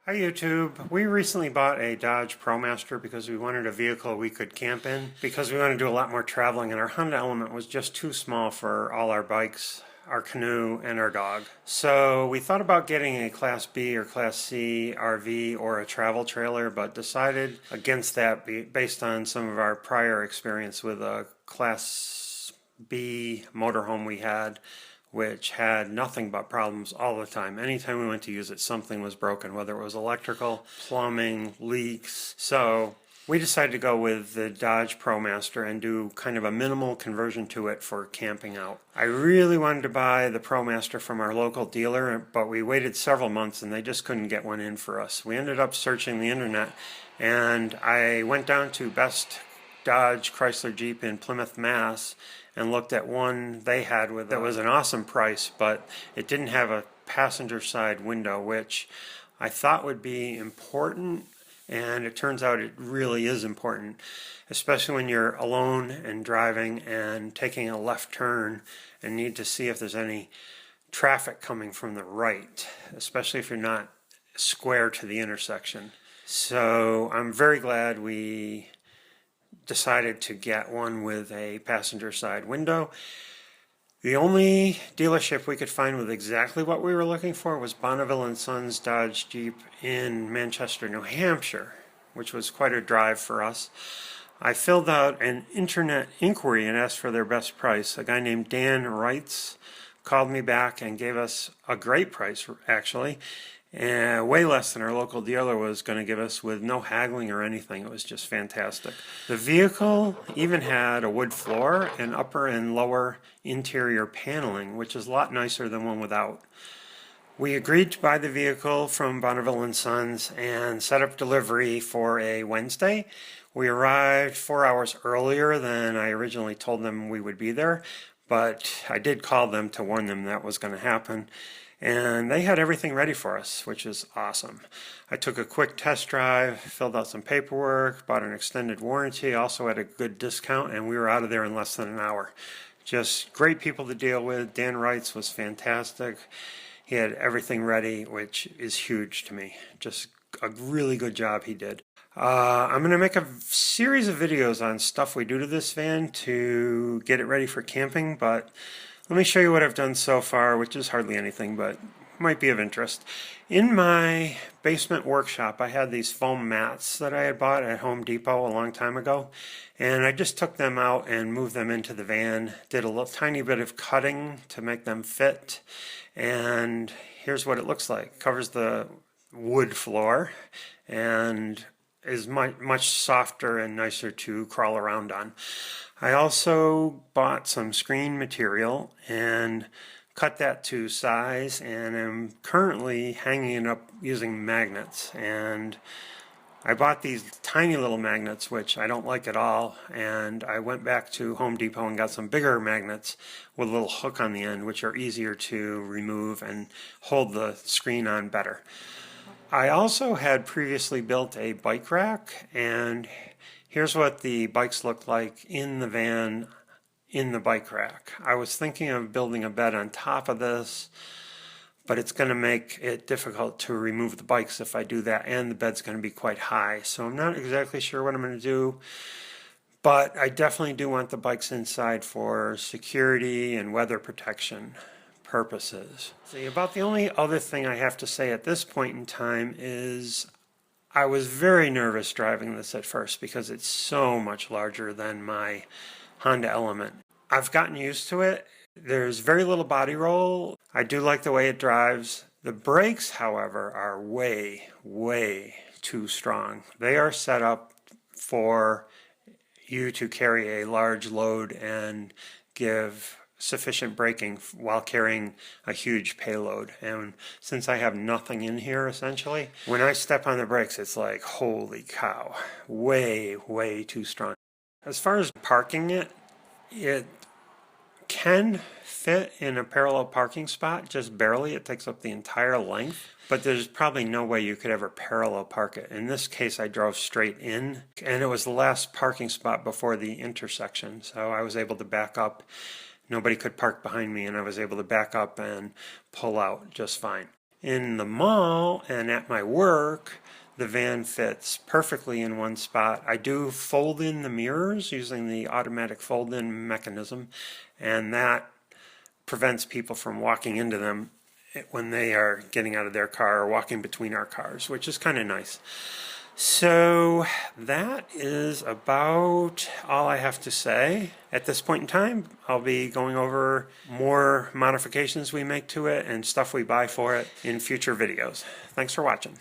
Hi YouTube. We recently bought a Dodge Promaster because we wanted a vehicle we could camp in because we want to do a lot more traveling, and our Honda Element was just too small for all our bikes, our canoe, and our dog. So we thought about getting a Class B or Class C RV or a travel trailer, but decided against that based on some of our prior experience with a Class B motorhome we had, which had nothing but problems all the time. Anytime we went to use it, something was broken, whether it was electrical, plumbing, leaks. So we decided to go with the Dodge ProMaster and do kind of a minimal conversion to it for camping out. I really wanted to buy the ProMaster from our local dealer, but we waited several months and they just couldn't get one in for us. We ended up searching the internet, and I went down to Best Dodge Chrysler Jeep in Plymouth, Mass, and looked at one they had with that was an awesome price, but it didn't have a passenger side window, which I thought would be important, and it turns out it really is important, especially when you're alone and driving and taking a left turn and need to see if there's any traffic coming from the right, especially if you're not square to the intersection. So I'm very glad we decided to get one with a passenger side window. The only dealership we could find with exactly what we were looking for was Bonneville and Sons Dodge Jeep in Manchester, New Hampshire, which was quite a drive for us. I filled out an internet inquiry and asked for their best price. A guy named Dan Wrights called me back and gave us a great price, actually, and way less than our local dealer was going to give us, with no haggling or anything. It was just fantastic. The vehicle even had a wood floor and upper and lower interior paneling, which is a lot nicer than one without. We agreed to buy the vehicle from Bonneville and Sons and set up delivery for a Wednesday. We arrived 4 hours earlier than I originally told them we would be there, but I did call them to warn them that was going to happen. And they had everything ready for us, which is awesome. I took a quick test drive, filled out some paperwork, bought an extended warranty, also had a good discount, and we were out of there in less than an hour. Just great people to deal with. Dan Wrights was fantastic. He had everything ready, which is huge to me. Just a really good job he did. I'm going to make a series of videos on stuff we do to this van to get it ready for camping, but let me show you what I've done so far, which is hardly anything, but might be of interest. In my basement workshop, I had these foam mats that I had bought at Home Depot a long time ago, and I just took them out and moved them into the van, did a little tiny bit of cutting to make them fit, and here's what it looks like. It covers the wood floor and is much softer and nicer to crawl around on. I also bought some screen material and cut that to size, and am currently hanging it up using magnets. And I bought these tiny little magnets, which I don't like at all, and I went back to Home Depot and got some bigger magnets with a little hook on the end, which are easier to remove and hold the screen on better. I also had previously built a bike rack, and here's what the bikes look like in the van in the bike rack. I was thinking of building a bed on top of this, but it's going to make it difficult to remove the bikes if I do that, and the bed's going to be quite high. So I'm not exactly sure what I'm going to do, but I definitely do want the bikes inside for security and weather protection purposes. See, about the only other thing I have to say at this point in time is I was very nervous driving this at first because it's so much larger than my Honda Element. I've gotten used to it. There's very little body roll. I do like the way it drives. The brakes, however, are way, way too strong. They are set up for you to carry a large load and give sufficient braking while carrying a huge payload. And since I have nothing in here, essentially, when I step on the brakes, it's like, holy cow, way, way too strong. As far as parking it, it can fit in a parallel parking spot, just barely. It takes up the entire length, but there's probably no way you could ever parallel park it. In this case, I drove straight in, and it was the last parking spot before the intersection, so I was able to back up. Nobody could park behind me, and I was able to back up and pull out just fine. In the mall and at my work, the van fits perfectly in one spot. I do fold in the mirrors using the automatic fold-in mechanism, and that prevents people from walking into them when they are getting out of their car or walking between our cars, which is kind of nice. So that is about all I have to say at this point in time. I'll be going over more modifications we make to it and stuff we buy for it in future videos. Thanks for watching.